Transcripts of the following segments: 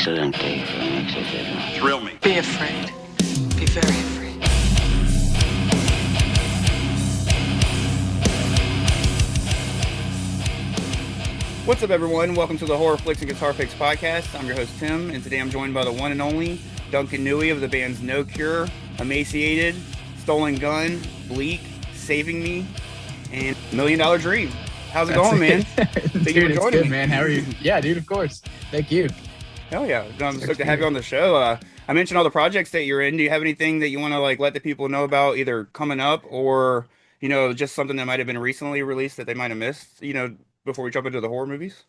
Excelente, excelente. Thrill me. Be afraid. Be very afraid. What's up, everyone? Welcome to the Horror Flicks and Guitar Picks podcast. I'm your host, Tim, and today I'm joined by the one and only Duncan Newey of the bands No Cure, Emaciated, Stolen Gun, Bleak, Saving Me, and $1 Million Dream. How's it going, man? Dude, it's good, man. How are you? Yeah, dude, of course. Thank you. Hell yeah. I'm stoked to have you on the show. I mentioned all the projects that you're in. Do you have anything that you want to let the people know about, either coming up or, just something that might have been recently released that they might have missed, before we jump into the horror movies?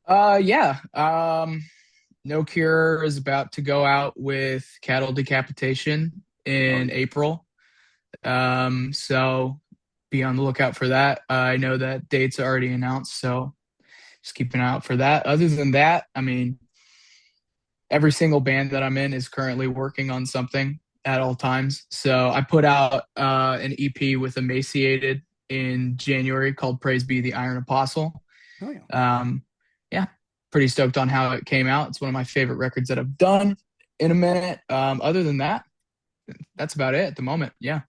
Yeah. No Cure is about to go out with Cattle Decapitation in April. So be on the lookout for that. I know that date's already announced, so just keep an eye out for that. Other than that, I mean, every single band that I'm in is currently working on something at all times. So I put out an EP with Emaciated in January called Praise Be the Iron Apostle. Oh, yeah. Yeah, pretty stoked on how it came out. It's one of my favorite records that I've done in a minute. Other than that, that's about it at the moment. Yeah.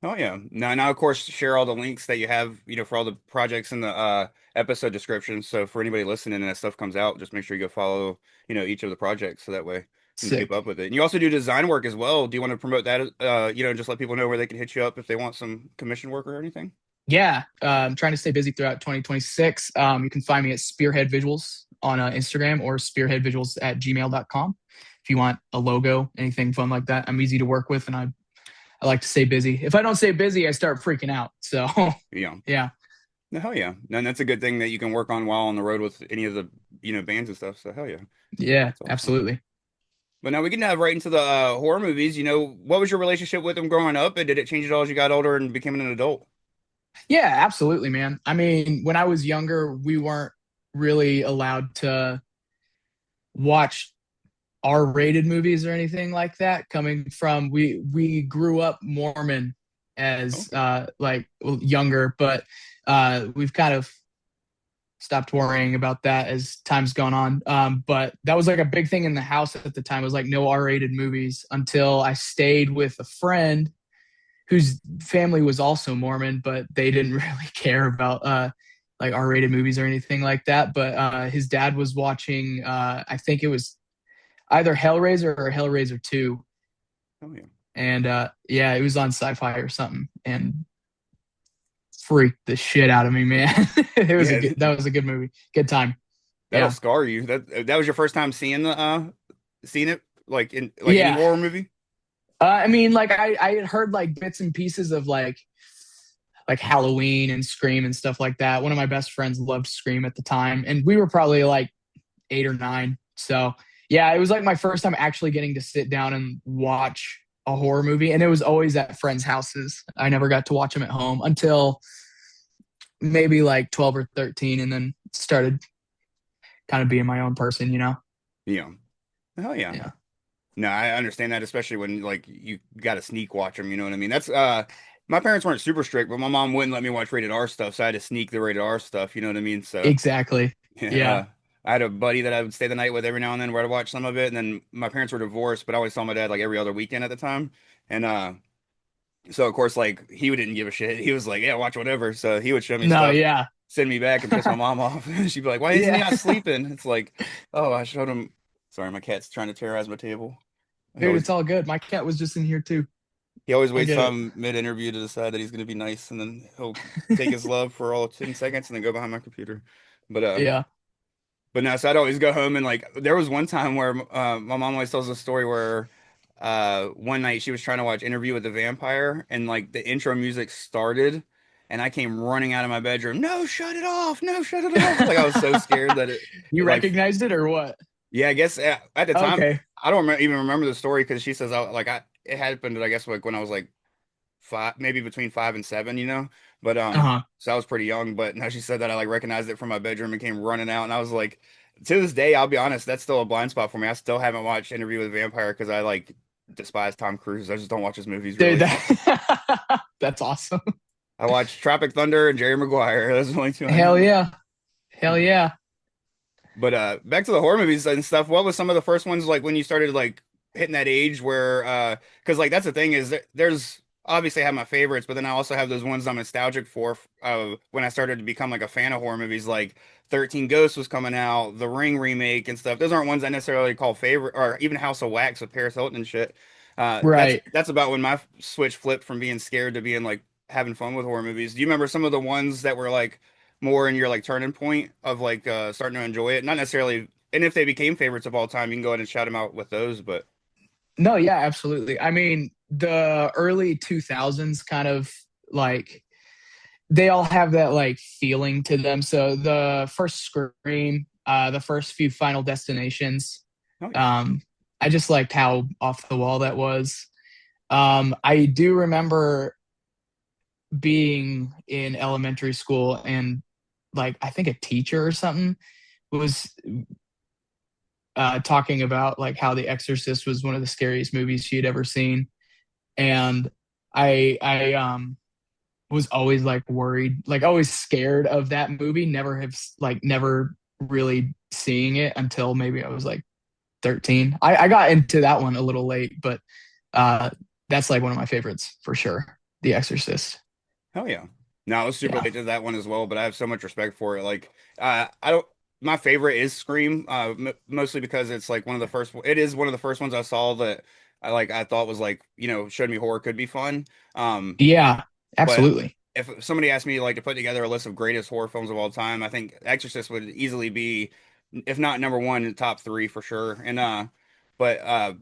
Oh, yeah. Now, of course, share all the links that you have, for all the projects in the episode description. So for anybody listening and that stuff comes out, just make sure you go follow, each of the projects so that way you can keep up with it. And you also do design work as well. Do you want to promote that, just let people know where they can hit you up if they want some commission work or anything? Yeah. I'm trying to stay busy throughout 2026. You can find me at Spearhead Visuals on Instagram or spearheadvisuals@gmail.com. If you want a logo, anything fun like that, I'm easy to work with, and I like to stay busy. If I don't stay busy, I start freaking out. So yeah. No, hell yeah. And that's a good thing that you can work on while on the road with any of the, bands and stuff. So hell yeah. Yeah, awesome. Absolutely. But now we can dive right into the horror movies. What was your relationship with them growing up, and did it change at all as you got older and became an adult? Yeah, absolutely, man. I mean, when I was younger, we weren't really allowed to watch R-rated movies or anything like that. Coming from, we grew up Mormon as younger, but we've kind of stopped worrying about that as time's gone on. But that was like a big thing in the house at the time. It was like no R-rated movies until I stayed with a friend whose family was also Mormon, but they didn't really care about like R-rated movies or anything like that. But his dad was watching, I think it was either Hellraiser or Hellraiser 2. Oh, yeah. And it was on Sci-Fi or something, and freaked the shit out of me, man. That was a good movie. Good time. That'll scar you. That was your first time seeing it any horror movie? I mean, like I had heard like bits and pieces of like Halloween and Scream and stuff like that. One of my best friends loved Scream at the time, and we were probably like 8 or 9. So yeah, it was like my first time actually getting to sit down and watch a horror movie, and it was always at friends' houses. I never got to watch them at home until maybe like 12 or 13, and then started kind of being my own person, Yeah. Hell Yeah. yeah. No, I understand that, especially when you got to sneak watch them. You know what I mean? That's my parents weren't super strict, but my mom wouldn't let me watch rated R stuff, so I had to sneak the rated R stuff. You know what I mean? So exactly. Yeah. I had a buddy that I would stay the night with every now and then where I'd watch some of it. And then my parents were divorced, but I always saw my dad like every other weekend at the time. And so of course, like he didn't give a shit. He was like, yeah, watch whatever. So he would show me stuff, send me back and piss my mom off. She'd be like, why isn't he not sleeping? It's like, oh, I showed him. Sorry, my cat's trying to terrorize my table. Dude, it's all good. My cat was just in here too. He always waits till I'm mid-interview to decide that he's going to be nice, and then he'll take his love for all 10 seconds and then go behind my computer. But yeah. But no, so I'd always go home, and there was one time where my mom always tells a story where one night she was trying to watch Interview with the Vampire, and the intro music started, and I came running out of my bedroom. No, shut it off! No, shut it off! I was so scared that You recognized it or what? Yeah, I guess at the time. Okay. I don't even remember the story because she says it happened. I guess when I was like 5, maybe between 5 and 7. But so I was pretty young. But now she said that I recognized it from my bedroom and came running out, and I was like, to this day, I'll be honest, that's still a blind spot for me. I still haven't watched Interview with a Vampire because I despise Tom Cruise. I just don't watch his movies. Really. Dude, that's awesome. I watched Tropic Thunder and Jerry Maguire. Those are the only two. Hell yeah. But back to the horror movies and stuff. What was some of the first ones like when you started like hitting that age where because like that's the thing is there's obviously I have my favorites, but then I also have those ones I'm nostalgic for when I started to become like a fan of horror movies like 13 Ghosts was coming out, The Ring remake and stuff. Those aren't ones I necessarily call favorite or even House of Wax with Paris Hilton and shit. That's Right. that's about when my switch flipped from being scared to being like having fun with horror movies. Do you remember some of the ones that were like more in your like turning point of like starting to enjoy it? Not necessarily, and if they became favorites of all time, you can go ahead and shout them out with those. But No, yeah, absolutely. I mean, the early 2000s kind of like they all have that like feeling to them. So the first Scream, the first few Final Destinations, oh yeah, um, I just liked how off the wall that was. I do remember being in elementary school and like I think a teacher or something was talking about like how The Exorcist was one of the scariest movies she had ever seen, and I was always like worried, like always scared of that movie. Never really seeing it until maybe I was like 13. I got into that one a little late, but uh, that's like one of my favorites for sure. The Exorcist. hell yeah. No, I was super Yeah. late to that one as well, but I have so much respect for it. Like, I don't. My favorite is Scream, m mostly because it's like one of the first. It is one of the first ones I saw that I thought was like showed me horror could be fun. Um, Yeah, But absolutely. if somebody asked me like to put together a list of greatest horror films of all time, I think Exorcist would easily be, if not number one, in the top three for sure. And but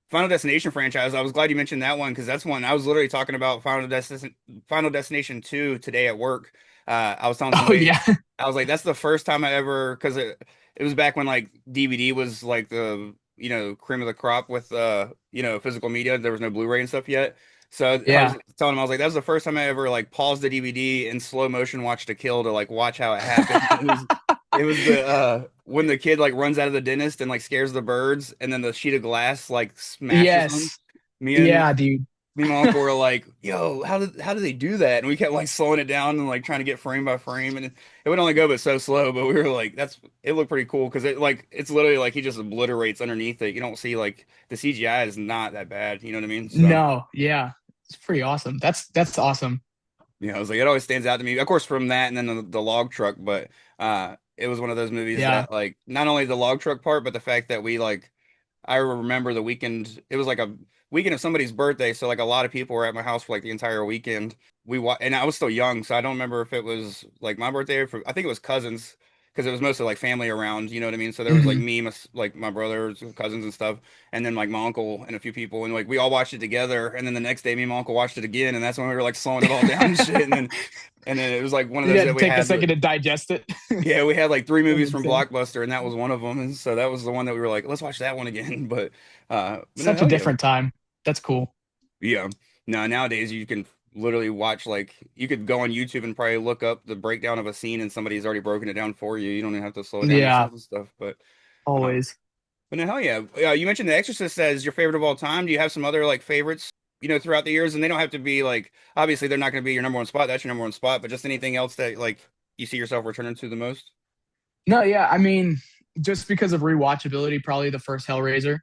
Final Destination franchise, I was glad you mentioned that one because that's one I was literally talking about Final Destination 2 today at work. I was telling Oh somebody, yeah. I was like, that's the first time I ever because it was back when like DVD was like the cream of the crop with physical media. There was no Blu-ray and stuff yet. So I was Yeah. telling him, I was like, that was the first time I ever like paused the DVD in slow motion, watched a kill to like watch how it happened. It was the when the kid like runs out of the dentist and like scares the birds, and then the sheet of glass like smashes them. Yes. Me and Yeah, dude. me and my uncle were like, "Yo, how did they do that?" And we kept like slowing it down and like trying to get frame by frame, and it would only go but so slow. But we were like, it looked pretty cool because it's literally like he just obliterates underneath it. You don't see like the CGI is not that bad. You know what I mean? So. No, yeah. It's pretty awesome. That's awesome. I was like, it always stands out to me. Of course, from that and then the log truck, but it was one of those movies Yeah. that like not only the log truck part, but the fact that we like I remember the weekend. It was like a weekend of somebody's birthday, so like a lot of people were at my house for like the entire weekend. And I was still young, so I don't remember if it was like my birthday or I think it was cousins because it was mostly like family around. You know what I mean? So there was like Hmm. me, like my brothers, cousins and stuff, and then like my uncle and a few people, and like we all watched it together. And then the next day, me and my uncle watched it again, and that's when we were like slowing it all down and shit. And then it was like one of You those had to that we take a had. second to digest it. Yeah, we had like three That's movies from insane. Blockbuster, and that was one of them. And so that was the one that we were like, let's watch that one again. But no, Such a hell yeah, different time. That's cool. yeah. No, nowadays you can literally watch like you could go on YouTube and probably look up the breakdown of a scene, and somebody's already broken it down for you. You don't even have to slow it down Yeah, yourself and stuff. Um, always. but no, hell yeah. You mentioned The Exorcist as your favorite of all time. Do you have some other like favorites? Throughout the years, and they don't have to be like obviously they're not going to be your number one spot. That's your number one spot, but just anything else that like you see yourself returning to the most. No, yeah. I mean, just because of rewatchability, probably the first Hellraiser.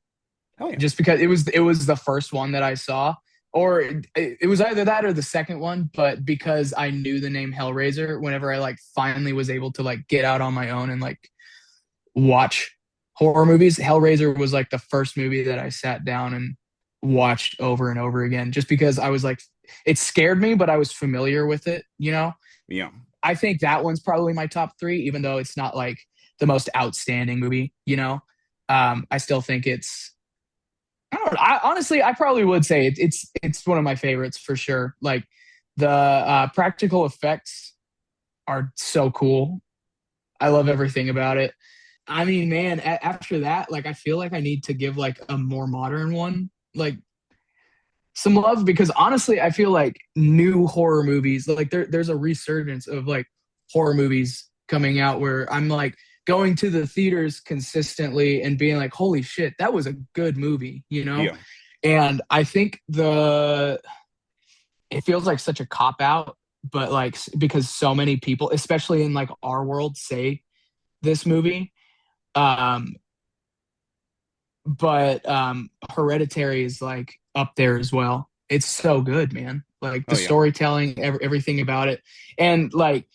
Hell yeah. Just because it was the first one that I saw, or it was either that or the second one. But because I knew the name Hellraiser, whenever I like finally was able to like get out on my own and like watch horror movies, Hellraiser was like the first movie that I sat down and watched over and over again. Just because I was like, it scared me, but I was familiar with it. Yeah. I think that one's probably my top three, even though it's not like the most outstanding movie. I still think it's. I don't know. Honestly, I probably would say it's one of my favorites for sure. Like the practical effects are so cool. I love everything about it. I mean, man, after that, like I feel like I need to give like a more modern one, like some love because honestly, I feel like new horror movies, like there's a resurgence of like horror movies coming out where I'm like going to the theaters consistently and being like, holy shit, that was a good movie. Yeah. And I think it feels like such a cop out, but like because so many people, especially in like our world, say this movie. Um, but Hereditary is like up there as well. It's so good, man. Like Oh the yeah. storytelling, everything about it, and like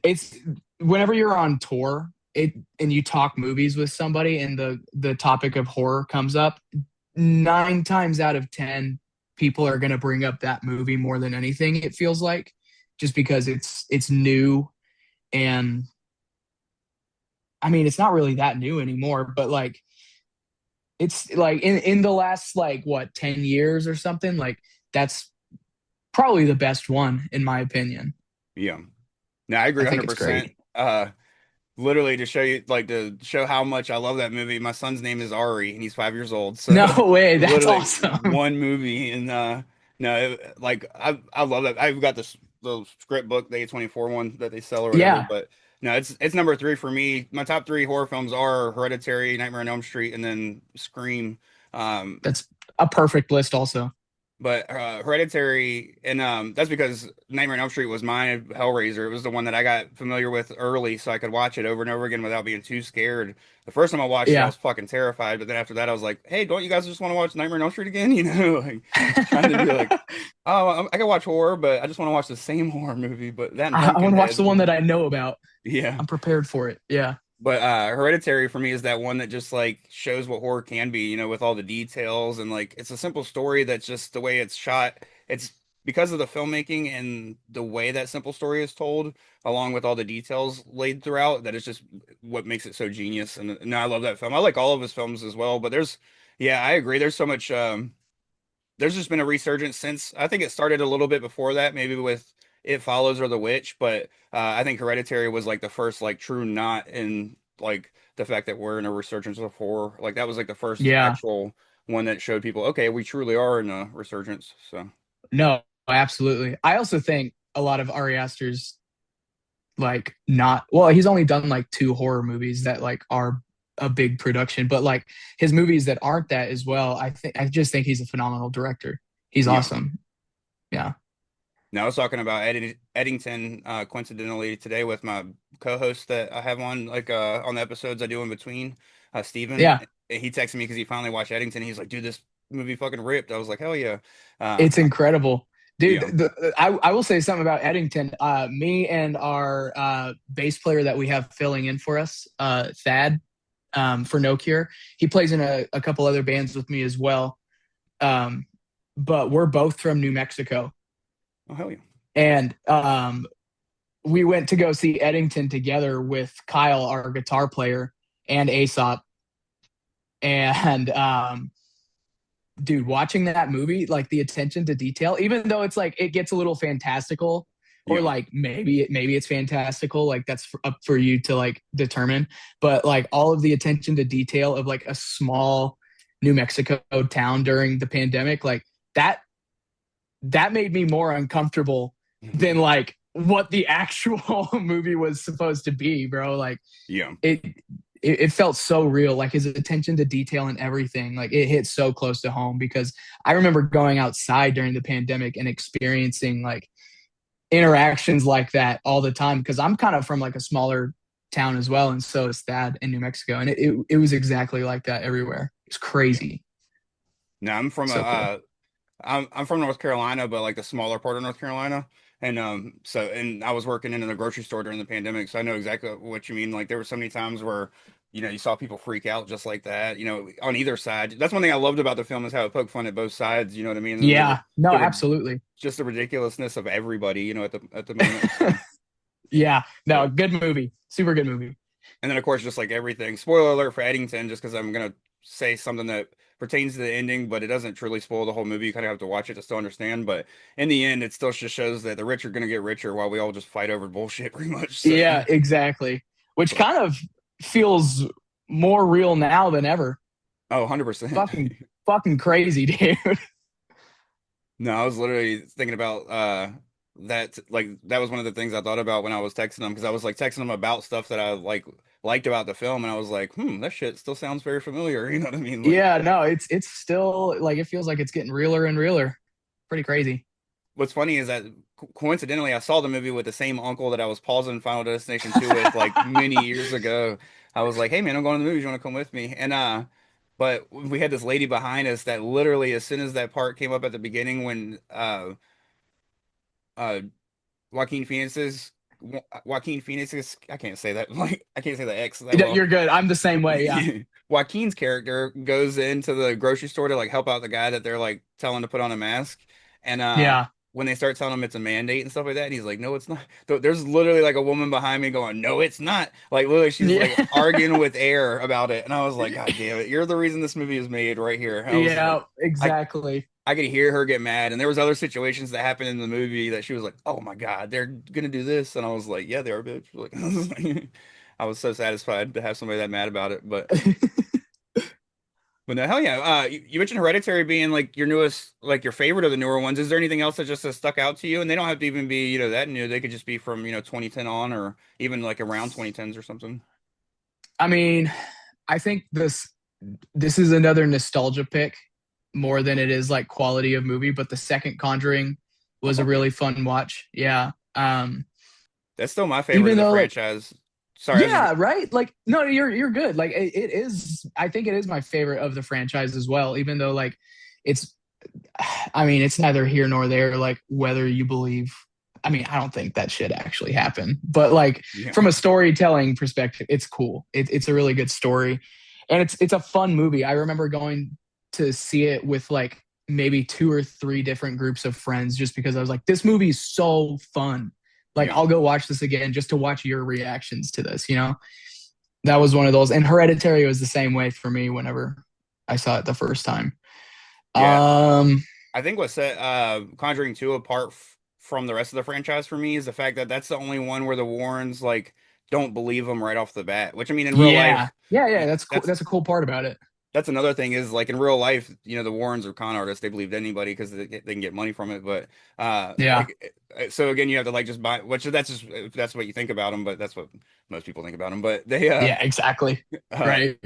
it's whenever you're on tour, it and you talk movies with somebody, and the topic of horror comes up, 9 times out of 10, people are gonna bring up that movie more than anything. It feels like, just because it's new, and I mean it's not really that new anymore, but like it's like in the last like what 10 years or something, like that's probably the best one in my opinion. Yeah. No, I agree I think it's 100%. great. Literally to show you, like, to show how much I love that movie. My son's name is Ari, and he's 5 years old. So No way, that's literally awesome. one movie, and no, like I love that. I've got this the script book, the A24 one that they sell or whatever. Yeah, But no, it's number three for me. My top three horror films are Hereditary, Nightmare on Elm Street, and then Scream. Um, that's a perfect list also. but Hereditary, and that's because Nightmare on Elm Street was my Hellraiser. It was the one that I got familiar with early, so I could watch it over and over again without being too scared. The first time I watched it, I Yeah. was fucking terrified, but then after that, I was like, "Hey, don't you guys just want to watch Nightmare on Elm Street again?" You know, like trying to be like, "Oh, I can watch horror, but I just want to watch the same horror movie." But that and I want to watch the Pumpkinhead, one that I know about. yeah. I'm prepared for it. Yeah. But Hereditary for me is that one that just like shows what horror can be, you know, with all the details, and like it's a simple story that's just the way it's shot. It's because of the filmmaking and the way that simple story is told, along with all the details laid throughout, that it's just what makes it so genius. And no, I love that film. I like all of his films as well, but yeah, I agree. There's so much there's just been a resurgence since. I think it started a little bit before that, maybe with It Follows or The Witch, but I think Hereditary was like the first like true knot in like the fact that we're in a resurgence of horror. Like that was like the first Yeah. actual one that showed people, okay, we truly are in a resurgence. So No, absolutely. I also think a lot of Ari Aster's like not well, he's only done like two horror movies that like are a big production, but like his movies that aren't that as well, I just think he's a phenomenal director. He's yeah. awesome. Yeah. Now I was talking about Eddington coincidentally today with my co-host that I have on like on the episodes I do in between, Steven. Yeah. He texted me because he finally watched Eddington. He's like, dude, this movie fucking ripped. I was like, hell yeah. It's Uh, incredible. Dude, yeah. I will say something about Eddington. Me and our bass player that we have filling in for us, Thad, for No Cure, he plays in a couple other bands with me as well. Um, but we're both from New Mexico. Oh hell yeah. And we went to go see Eddington together with Kyle, our guitar player, and Aesop. And dude, watching that movie, like the attention to detail, even though it's like it gets a little fantastical, or Yeah. like maybe it's fantastical, like that's up for you to like determine. But like all of the attention to detail of like a small New Mexico town during the pandemic, like that that made me more uncomfortable than like what the actual movie was supposed to be, bro. Like Yeah. it it felt so real, like his attention to detail and everything, like it hit so close to home, because I remember going outside during the pandemic and experiencing like interactions like that all the time, because I'm kind of from like a smaller town as well, and so is Thad in New Mexico, and it was exactly like that everywhere. It's Yeah. crazy. No, I'm from a So cool. I'm from North Carolina, but like the smaller part of North Carolina. And and I was working in a grocery store during the pandemic, so I know exactly what you mean. Like there were so many times where, you know, you saw people freak out just like that, you know, on either side. That's one thing I loved about the film, is how it poked fun at both sides, you know what I mean? And Yeah, no, the absolutely. just the ridiculousness of everybody, you know, at the moment. So, Yeah, no, but good movie, super good movie. and then of course just like everything. Spoiler alert for Eddington, just because I'm gonna say something that pertains to the ending, but it doesn't truly spoil the whole movie. You kind of have to watch it to still understand. But in the end, it still just shows that the rich are gonna get richer while we all just fight over bullshit, pretty much. So, Yeah, exactly. Which but kind of feels more real now than ever. oh, 100%. Fucking fucking crazy, dude. No, I was literally thinking about that, like that was one of the things I thought about when I was texting them, because I was like texting them about stuff that I like liked about the film, and I was like, that shit still sounds very familiar. You know what I mean? Like, Yeah, no, it's still like it feels like it's getting realer and realer. Pretty crazy. what's funny is that coincidentally, I saw the movie with the same uncle that I was pausing Final Destination 2 with like many years ago. I was like, "Hey man, I'm going to the movies. You want to come with me?" And but we had this lady behind us that literally, as soon as that part came up at the beginning, when uh Joaquin Phoenix's Joaquin Phoenix's I can't say that like I can't say the X that well. You're good. I'm the same way. Yeah. Joaquin's character goes into the grocery store to like help out the guy that they're like telling to put on a mask, and Yeah. when they start telling him it's a mandate and stuff like that, and he's like, "No, it's not." There's literally like a woman behind me going, "No, it's not." Like literally, she's like Yeah. arguing with air about it, and I was like, "God damn it, you're the reason this movie is made right here." I was Yeah, like, I exactly. I could hear her get mad, and there was other situations that happened in the movie that she was like, "Oh my God, they're gonna do this," and I was like, "Yeah, they are, bitch." Like, I was so satisfied to have somebody that mad about it, but no, hell yeah. You mentioned Hereditary being like your newest, like your favorite of the newer ones. Is there anything else that just has stuck out to you? And they don't have to even be, that new. They could just be from, 2010 on, or even like around 2010s or something. I mean, I think this is another nostalgia pick more than it is like quality of movie, but the second Conjuring Oh was a fuck yeah, really fun watch. Yeah. that's still my favorite Even of the though like franchise. Sorry, I was just yeah, right? Like no, you're good. Like it is I think it is my favorite of the franchise as well, even though like it's I mean, it's neither here nor there like whether you believe I mean, I don't think that should actually happen. But like yeah, from a storytelling perspective, it's cool. It's a really good story. And it's a fun movie. I remember going to see it with like maybe two or three different groups of friends just because I was like, this movie is so fun. Like yeah, I'll go watch this again just to watch your reactions to this, you know? That was one of those. And Hereditary was the same way for me whenever I saw it the first time. yeah. Um I think what set Conjuring 2 apart from the rest of the franchise for me is the fact that that's the only one where the Warrens like don't believe them right off the bat. Which I mean, in real yeah. life, Yeah, that's cool. that's That's a cool part about it. that's another thing is like in real life, the Warrens are con artists. They believed anybody because they can get money from it. But Yeah. so again, you have to like just buy, which that's just if that's what you think about them. But that's what most people think about them. But Yeah, exactly. uh Right.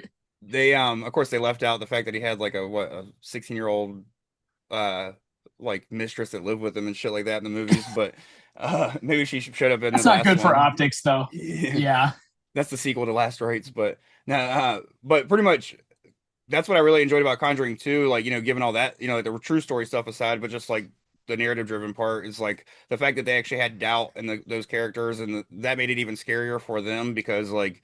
they of course they left out the fact that he had like a 16-year-old uh like mistress that lived with him and shit like that in the movies. But maybe she showed up in the That's not last good for one. optics though. Yeah, Yeah. that's the sequel to Last Rites. But now, but pretty much that's what I really enjoyed about Conjuring 2. Like, given all that, like the true story stuff aside, but just like the narrative driven part is like the fact that they actually had doubt in those characters, and that made it even scarier for them because like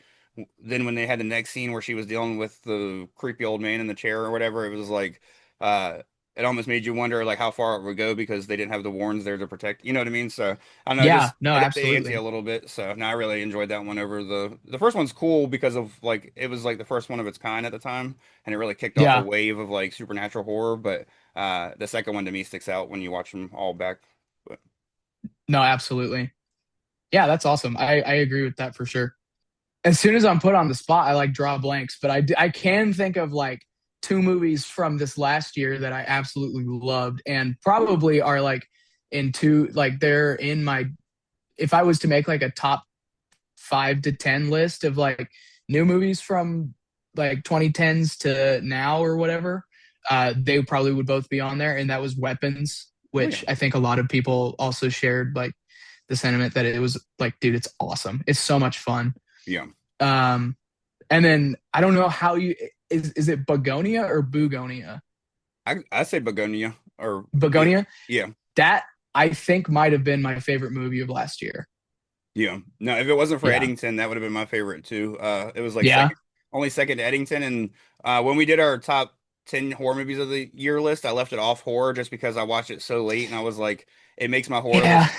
then when they had the next scene where she was dealing with the creepy old man in the chair or whatever, it was like uh it almost made you wonder like how far it would go because they didn't have the Warrens there to protect. You know what I mean? So I don't know, Yeah, just no, it upped the ante a absolutely. little bit. So now I really enjoyed that one over the first one's cool because of like it was like the first one of its kind at the time, and it really kicked off a Yeah. wave of like supernatural horror. But the second one to me sticks out when you watch them all back. But No, absolutely. Yeah, that's awesome. I agree with that for sure. As soon as I'm put on the spot, I like draw blanks, but I can think of like two movies from this last year that I absolutely loved and probably are like they're in my if I was to make like a top 5 to 10 list of like new movies from like 2010s to now or whatever, they probably would both be on there. And that was Weapons, oh yeah, which I think a lot of people also shared like the sentiment that it was like, dude, it's awesome. It's so much fun. yeah. Um, and then I don't know how you is it Begonia or Bugonia? I say Begonia or yeah, Begonia. yeah. That I think might have been my favorite movie of last year. Yeah. No, if it wasn't for Yeah. Eddington, that would have been my favorite too. It was like Yeah. only second to Eddington. And when we did our top 10 horror movies of the year list, I left it off horror just because I watched it so late and I was like, it makes my horror Yeah. list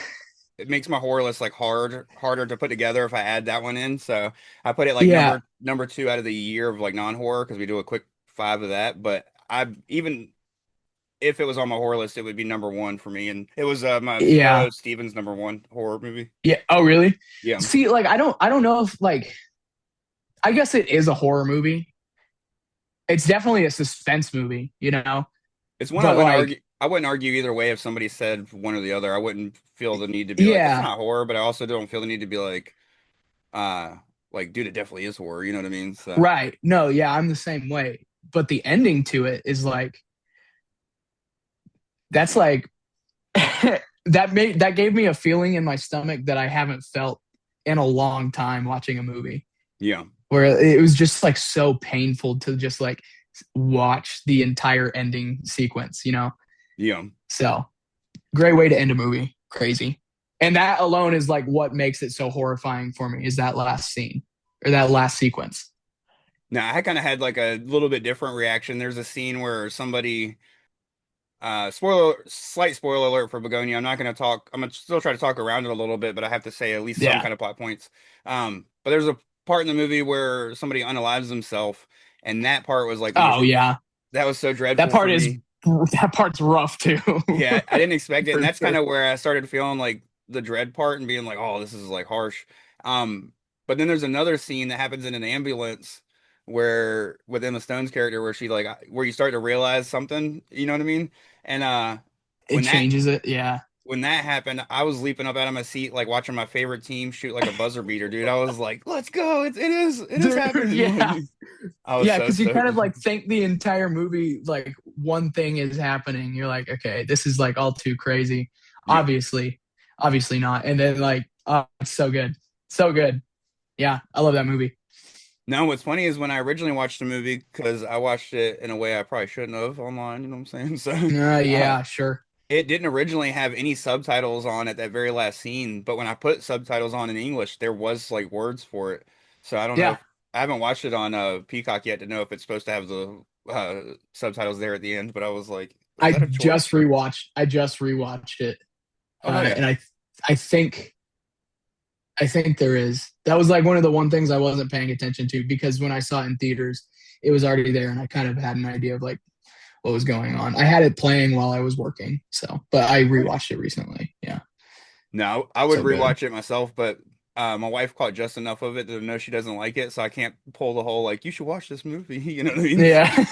it makes my horror list like harder to put together if I add that one in. So I put it like Yeah. number two out of the year of like non-horror because we do a quick five of that. But I even if it was on my horror list, it would be number one for me. And it was my Yeah. fellow Steven's number one horror movie. Yeah. Oh, really? Yeah. See, like I don't know if like I guess it is a horror movie. It's definitely a suspense movie, you know? It's one But like, I wouldn't argue either way if somebody said one or the other. I wouldn't feel the need to be like, it's yeah, not horror, but I also don't feel the need to be uh, dude, it definitely is horror. You know what I mean? So, right. No, yeah, I'm the same way. But the ending to it is like that's like that gave me a feeling in my stomach that I haven't felt in a long time watching a movie, Yeah. where it was just like so painful to just like watch the entire ending sequence, you know? Yeah. So great way to end a movie. Crazy. And that alone is like what makes it so horrifying for me is that last scene or that last sequence. Now, I kind of had like a little bit different reaction. There's a scene where somebody, slight spoiler alert for Begonia. I'm not going to talk, I'm going to still try to talk around it a little bit, but I have to say at least some Yeah. kind of plot points. But there's a part in the movie where somebody unalives himself, and that part was like the most, Oh yeah. that was so That dreadful for part is me. that part's rough too. Yeah, I didn't expect it, and For that's kind sure. of where I started feeling like the dread part and being like, "Oh, this is like harsh." But then there's another scene that happens in an ambulance where with Emma Stone's character, where she like where you start to realize something, you know what I mean? And It when that changes it. Yeah. when that happened, I was leaping up out of my seat, like watching my favorite team shoot like a buzzer beater, dude. I was like, "Let's go! It is Dude, happening!" yeah. Like, I was Yeah, so because you kind stoked. of like think the entire movie like one thing is happening. You're like, okay, this is like all too crazy. Yeah. Obviously, obviously not. And then like, oh, it's so good, so good. Yeah, I love that movie. No, what's funny is when I originally watched the movie, because I watched it in a way I probably shouldn't have online, you know what I'm saying? So, uh, Yeah, sure. it didn't originally have any subtitles on at that very last scene, but when I put subtitles on in English, there was like words for it. So I don't know Yeah, if I haven't watched it on Peacock yet to know if it's supposed to have the subtitles there at the end, but I was like, was that a choice? I just rewatched it, Oh hell yeah. and I think I think there is. That was like one of the one things I wasn't paying attention to because when I saw it in theaters, it was already there, and I kind of had an idea of like what was going on. I had it playing while I was working, so but I rewatched it recently. Yeah, No, I would so good. rewatch it myself, but my wife caught just enough of it to know she doesn't like it, so I can't pull the whole like you should watch this movie. You know what I mean? Yeah.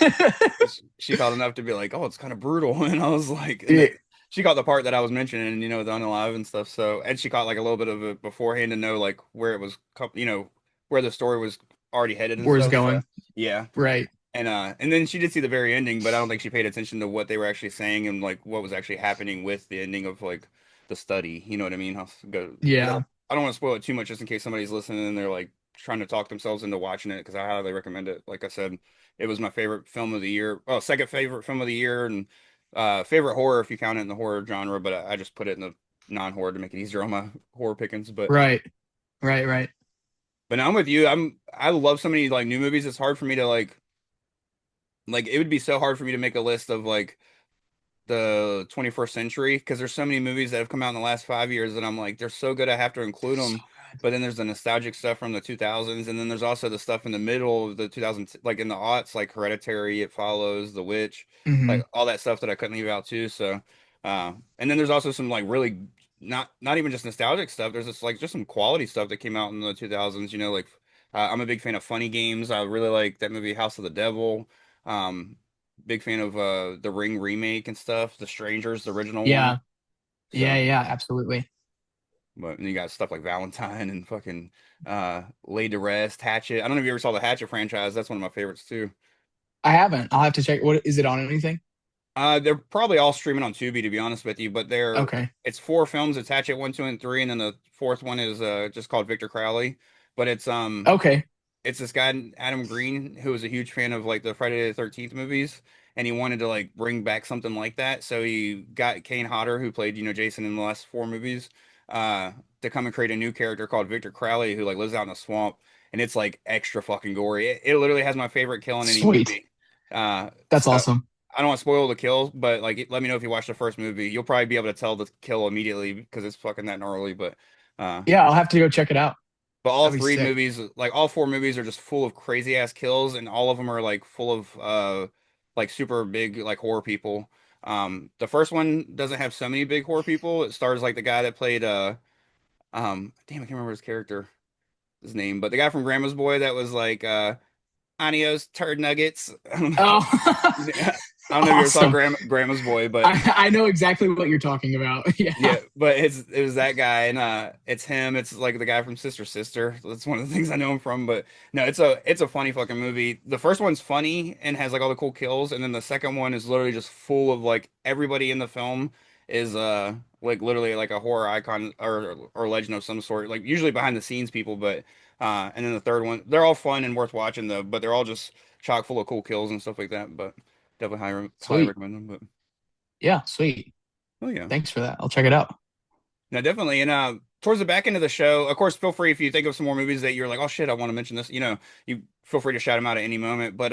She caught enough to be like, oh, it's kind of brutal, and I was like, and Yeah. she caught the part that I was mentioning, you know, the unalive and stuff. So, and she caught like a little bit of it beforehand to know like where it was, you know, where the story was already headed and Where's stuff. So, going? yeah. Right. And then she did see the very ending, but I don't think she paid attention to what they were actually saying and like what was actually happening with the ending of like the study. You know what I mean? How go because Yeah. I don't want to spoil it too much just in case somebody's listening and they're like trying to talk themselves into watching it because I highly recommend it. Like I said, it was my favorite film of the year. Oh, second favorite film of the year and favorite horror if you count it in the horror genre, but I just put it in the non-horror to make it easier on my horror pickings. Right. Right. Right. But now I'm with you. I love so many like new movies. It's hard for me to like it would be so hard for me to make a list of like the 21st century because there's so many movies that have come out in the last 5 years that I'm like they're so good I have to include So them. But then there's the nostalgic stuff from the 2000s, and then there's also the stuff in the middle of the 2000s, like in the aughts, like Hereditary, It Follows, The Witch, good. like all that stuff that I couldn't leave out too. So, and then there's also some like really not even just nostalgic stuff. There's just like just some quality stuff that came out in the 2000s. You know, like I'm a big fan of funny games. I really like that movie House of the Devil. Um, Big fan of the Ring remake and stuff, The Strangers, the original one. Yeah. Yeah. So, Yeah. Absolutely. but you got stuff like Valentine and fucking Laid to Rest, Hatchet. I don't know if you ever saw the Hatchet franchise. That's one of my favorites too. I haven't. I'll have to check. What is it on anything? They're probably all streaming on Tubi to be honest with you, but Okay. it's four films. It's Hatchet 1, 2, and 3, and then the fourth one is just called Victor Crowley. But Okay. it's this guy Adam Green who was a huge fan of like the Friday the 13th movies, and he wanted to like bring back something like that. So he got Kane Hodder, who played Jason in the last four movies, uh, to come and create a new character called Victor Crowley, who like lives out in a swamp, and it's like extra fucking gory. It literally has my favorite kill in any Sweet. movie. That's So awesome. I don't want to spoil the kill, but like let me know if you watch the first movie. You'll probably be able to tell the kill immediately because it's fucking that gnarly. Uh, Yeah, I'll have to go check it out. but all That'd be three sick. movies, like all four movies, are just full of crazy ass kills, and all of them are like full of like super big like horror people. The first one doesn't have so many big horror people. It stars like the guy that played damn, I can't remember his name, but the guy from Grandma's Boy that was like Anios turd nuggets. Oh, Yeah, I don't know if you ever saw awesome. Grandma's Boy, but I know exactly what you're talking about. Yeah. yeah, but it was that guy, and it's him. It's like the guy from Sister Sister. That's one of the things I know him from. But no, it's a funny fucking movie. The first one's funny and has like all the cool kills, and then the second one is literally just full of like everybody in the film is like literally like a horror icon or legend of some sort. Like usually behind the scenes people, but and then the third one, they're all fun and worth watching though, but they're all just chock full of cool kills and stuff like that. But definitely highly Sweet. recommend them. But Yeah, sweet. oh yeah. Thanks for that. I'll check it out. No, definitely. And towards the back end of the show, of course, feel free if you think of some more movies that you're like, oh shit, I want to mention this. You feel free to shout them out at any moment. But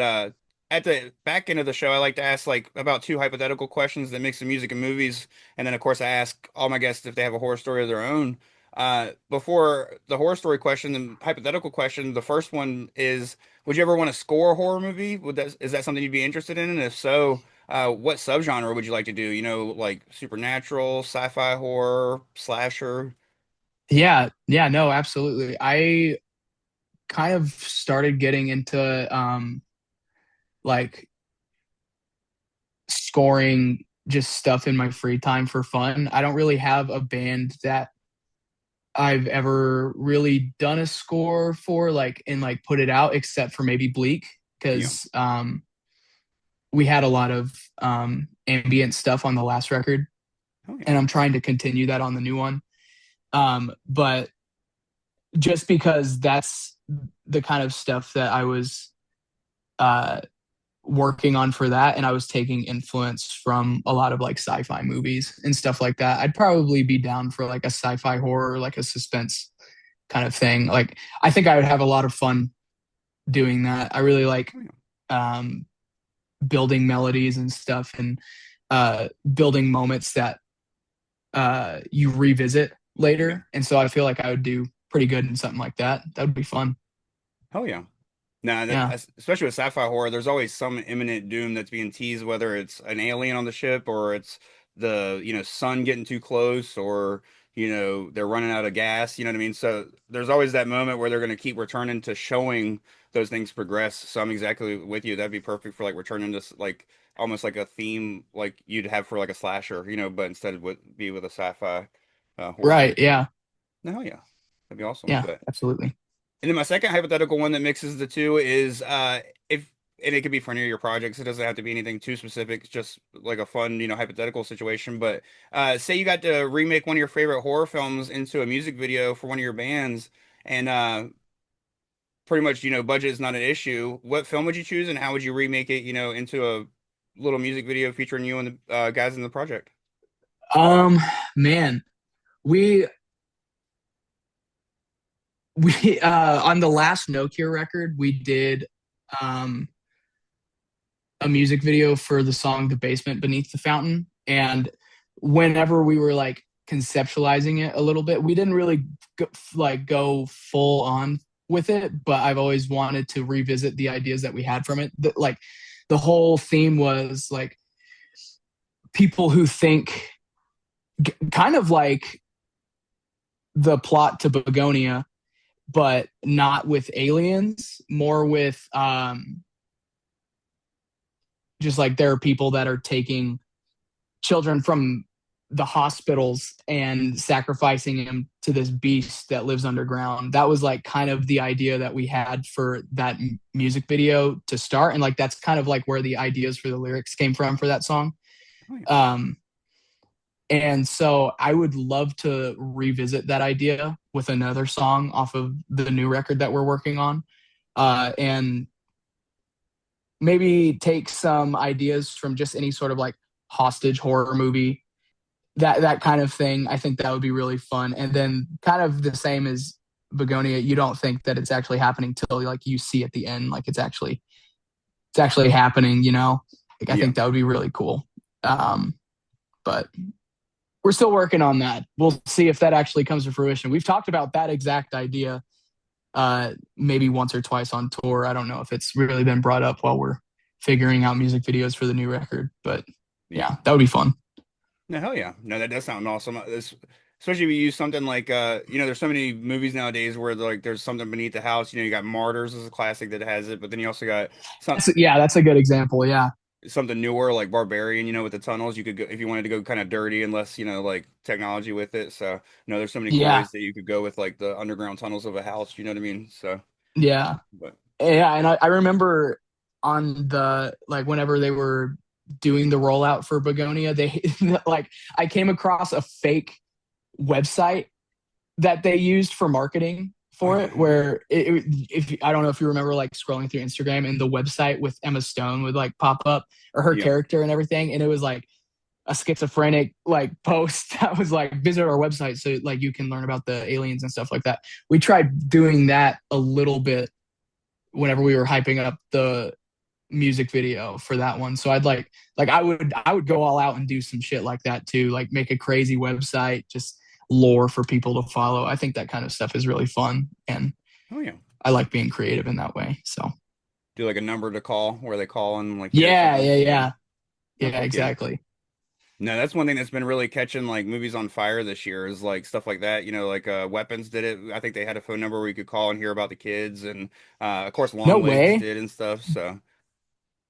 at the back end of the show, I like to ask like about two hypothetical questions that mix the music and movies, and then of course I ask all my guests if they have a horror story of their own. Before the horror story question, the hypothetical question, the first one is, would you ever want to score a horror movie? Is that something you'd be interested in? And if so, what subgenre would you like to do? Like supernatural, sci-fi horror, slasher? Yeah, yeah, no, absolutely. I kind of started getting into like scoring just stuff in my free time for fun. I don't really have a band that I've ever really done a score for, like, and like put it out, except for maybe Bleak, Yeah. because we had a lot of ambient stuff on the last record, Oh yeah. and I'm trying to continue that on the new one. But just because that's the kind of stuff that I was uh, working on for that, and I was taking influence from a lot of like sci-fi movies and stuff like that, I'd probably be down for like a sci-fi horror, like a suspense kind of thing. Like, I think I would have a lot of fun doing that. I really like Oh, yeah. um, building melodies and stuff, and building moments that you revisit Yeah. later. And so I feel like I would do pretty good in something like that. That would be fun. Oh yeah. Nah, Yeah. especially with sci-fi horror, there's always some imminent doom that's being teased, whether it's an alien on the ship or it's the, sun getting too close or, they're running out of gas, you know what I mean? So there's always that moment where they're going to keep returning to showing those things progress. So I'm exactly with you. That'd be perfect for like returning to like almost like a theme like you'd have for like a slasher, but instead would be with a sci-fi horror Right. movie. Yeah. No, yeah. That'd be awesome. Yeah. But Absolutely. and then my second hypothetical one that mixes the two is if and it could be for any of your projects. It doesn't have to be anything too specific. It's just like a fun, hypothetical situation. But say you got to remake one of your favorite horror films into a music video for one of your bands, and pretty much, budget is not an issue. What film would you choose, and how would you remake it, into a little music video featuring you and the guys in the project? Um, man, we we on the last No Cure record, we did um a music video for the song The Basement Beneath the Fountain. And whenever we were like conceptualizing it a little bit, we didn't really go full on with it, but I've always wanted to revisit the ideas that we had from it. Like, the whole theme was like people who think kind of like the plot to Begonia, but not with aliens, more with just like there are people that are taking children from the hospitals and sacrificing them to this beast that lives underground. That was like kind of the idea that we had for that music video to start. And like that's kind of like where the ideas for the lyrics came from for that song. Oh, yeah. And so I would love to revisit that idea with another song off of the new record that we're working on. And maybe take some ideas from just any sort of like hostage horror movie, that kind of thing. I think that would be really fun. And then kind of the same as Begonia, you don't think that it's actually happening till like you see at the end, like it's actually happening, like I Yeah. think that would be really cool. But we're still working on that. We'll see if that actually comes to fruition. We've talked about that exact idea maybe once or twice on tour. I don't know if it's really been brought up while we're figuring out music videos for the new record, but Yeah. yeah, that would be fun. No, hell yeah. No, that does sound awesome. Especially if you use something like there's so many movies nowadays where like there's something beneath the house. You got Martyrs as a classic that has it, but then you also got Yeah, that's a good example. Yeah. something newer like Barbarian, with the tunnels. You could go if you wanted to go kind of dirty and less, like technology with it. So, there's so many cool Yeah. ways that you could go with like the underground tunnels of a house, you know what I mean? So, Yeah. but Yeah. And I remember on the, like, whenever they were doing the rollout for Begonia, they like I came across a fake website that they used for marketing for it, where if I don't know if you remember like scrolling through Instagram and the website with Emma Stone would like pop up, or her Yeah. character and everything, and it was like a schizophrenic like post that was like visit our website so like you can learn about the aliens and stuff like that. We tried doing that a little bit whenever we were hyping up the music video for that one. So I'd like I would go all out and do some shit like that too, like make a crazy website, just lore for people to follow. I think that kind of stuff is really fun, and Oh yeah. I like being creative in that way. So Do like a number to call where they call and like share yeah, something? yeah, yeah, Oh, yeah, fuck yeah. exactly. No, that's one thing that's been really catching like movies on fire this year is like stuff like that. Like Weapons did it. I think they had a phone number where you could call and hear about the kids, and of course No Long Legs way. did and stuff. So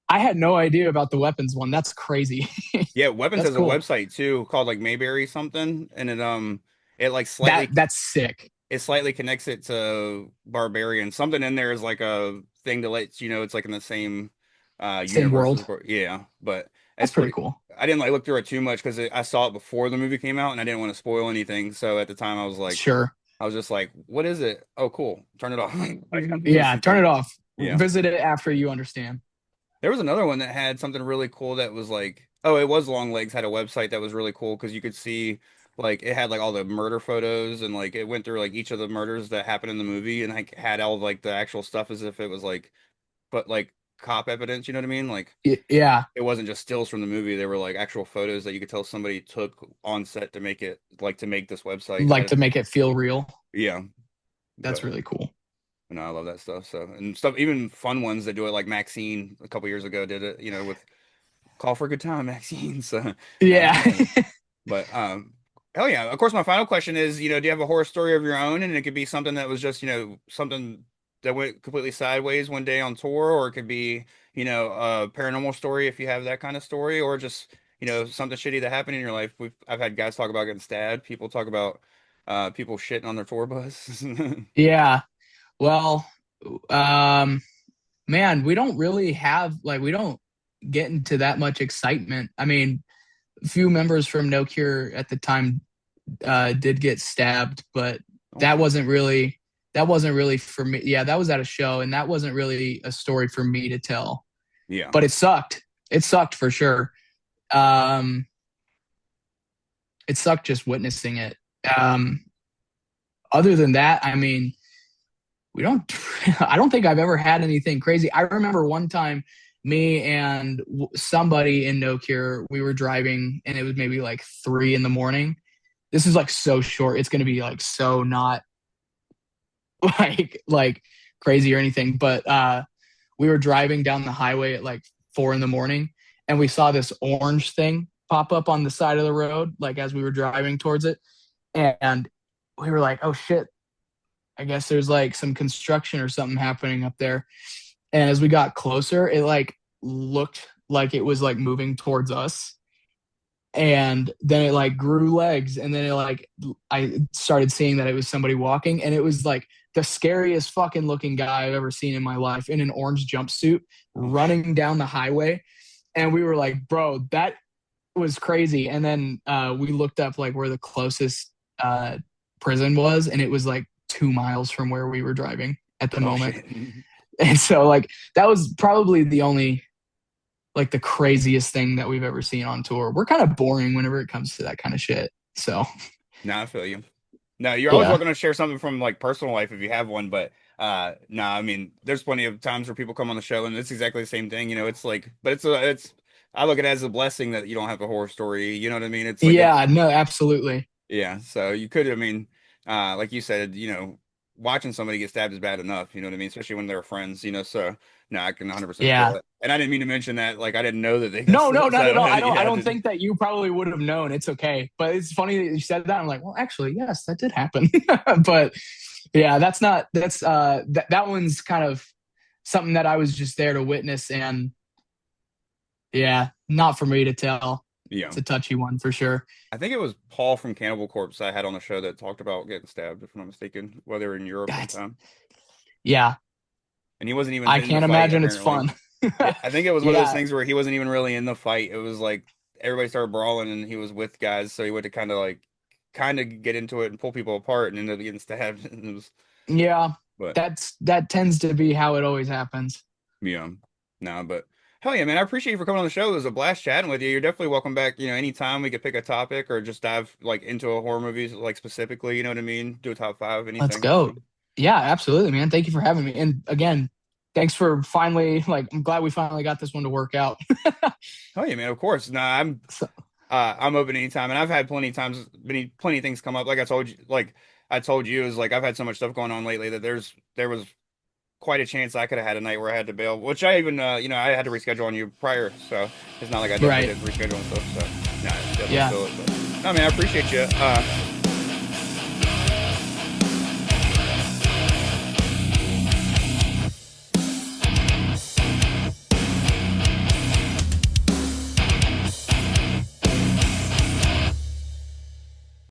I had no idea about the weapons one. That's crazy. yeah, Weapons That's has a cool. website too called like Mayberry something, and it like That's sick. it slightly connects it to Barbarian. Something in there is like a thing to let you know it's like in the same Same universe as world. yeah, but That's it's pretty pretty. cool. I didn't like look through it too much because I saw it before the movie came out and I didn't want to spoil anything. So at the time Sure. I was just like, what is it? Oh, cool. Turn it off. I got to Yeah, listen to turn it. it off. Yeah. Visit it after you understand. There was another one that had something really cool that was like, oh, it was Long Legs had a website that was really cool because you could see like it had like all the murder photos and like it went through like each of the murders that happened in the movie and like had all of, like the actual stuff as if it was like, but like cop evidence, you know what I mean? Like Yeah, it wasn't just stills from the movie. They were like actual photos that you could tell somebody took on set to make it like to make this website. like to make it feel real. Yeah, That's but really cool. no, I love that stuff. So and stuff, even fun ones that do it, like Maxine a couple years ago did it. With Call for a Good Time, Maxine. So no, Yeah. but hell yeah. Of course, my final question is, do you have a horror story of your own, and it could be something that was just something that went completely sideways one day on tour, or it could be a paranormal story if you have that kind of story, or just something shitty that happened in your life. I've had guys talk about getting stabbed. People talk about people shitting on their tour bus. Yeah. Well, um, man, we don't really have like we don't get into that much excitement. I mean, a few members from No Cure at the time did get stabbed, but Oh that shit. wasn't really for me. Yeah, that was at a show, and that wasn't really a story for me to tell. Yeah. But it sucked. It sucked for sure. Um, it sucked just witnessing it. Um, Other than that, I mean, we don't. I don't think I've ever had anything crazy. I remember one time, me and somebody in No Cure, we were driving, and it was maybe like 3 in the morning. This is like so short. It's going to be like so not like crazy or anything. But we were driving down the highway at like 4 in the morning, and we saw this orange thing pop up on the side of the road, like as we were driving towards it, and we were like, "Oh shit! I guess there's like some construction or something happening up there." And as we got closer, it like looked like it was like moving towards us. And then it like grew legs, and then it like I started seeing that it was somebody walking, and it was like the scariest fucking looking guy I've ever seen in my life, in an orange jumpsuit Oh shit. running down the highway. And we were like, bro, that was crazy. And then we looked up like where the closest prison was, and it was like 2 miles from where we were driving at the Oh moment. shit. And so like that was probably the only like the craziest thing that we've ever seen on tour. We're kind of boring whenever it comes to that kind of shit. So No, I feel you. No, you're always yeah. welcome to share something from like personal life if you have one, but no, I mean, there's plenty of times where people come on the show and it's exactly the same thing. It's like, but it's I look at it as a blessing that you don't have a horror story. You know what I mean? It's like Yeah, no, absolutely. yeah. So you could, I mean, like you said, watching somebody get stabbed is bad enough. You know what I mean? Especially when they're friends. So no, I can 100% feel Yeah. that. And I didn't mean to mention that. Like I didn't know that they got No, no, stabbed. not at So all. I don't I yeah, don't think that you probably would have known. It's okay. But it's funny that you said that. I'm like, well, actually, yes, that did happen. But yeah, that one's kind of something that I was just there to witness, and yeah, not for me to tell. yeah. It's a touchy one for sure. I think it was Paul from Cannibal Corpse I had on the show that talked about getting stabbed, if I'm not mistaken, while they were in Europe one That's time. yeah. And he wasn't even I in the can't fight, imagine it's apparently. fun. Yeah, I think it was one of those Yeah, things where he wasn't even really in the fight. It was like everybody started brawling and he was with guys, so he would kind of get into it and pull people apart and ended up getting stabbed. And it was, yeah. but That tends to be how it always happens. yeah, no, but hell yeah, man, I appreciate you for coming on the show. It was a blast chatting with you. You're definitely welcome back. Anytime we could pick a topic or just dive like into a horror movie, like specifically. You know what I mean? Do a top five, Let's anything. go. So. Yeah, absolutely, man. Thank you for having me. And again, thanks for finally I'm glad we finally got this one to work out. Oh yeah, man, of course. No, So, I'm open anytime, and I've had plenty of things come up. Like I told you, is like I've had so much stuff going on lately that there was quite a chance I could have had a night where I had to bail, which I even I had to reschedule on you prior, so it's not like I definitely right. did reschedule and stuff. So no, definitely Yeah. feel it. But no, man, I appreciate you.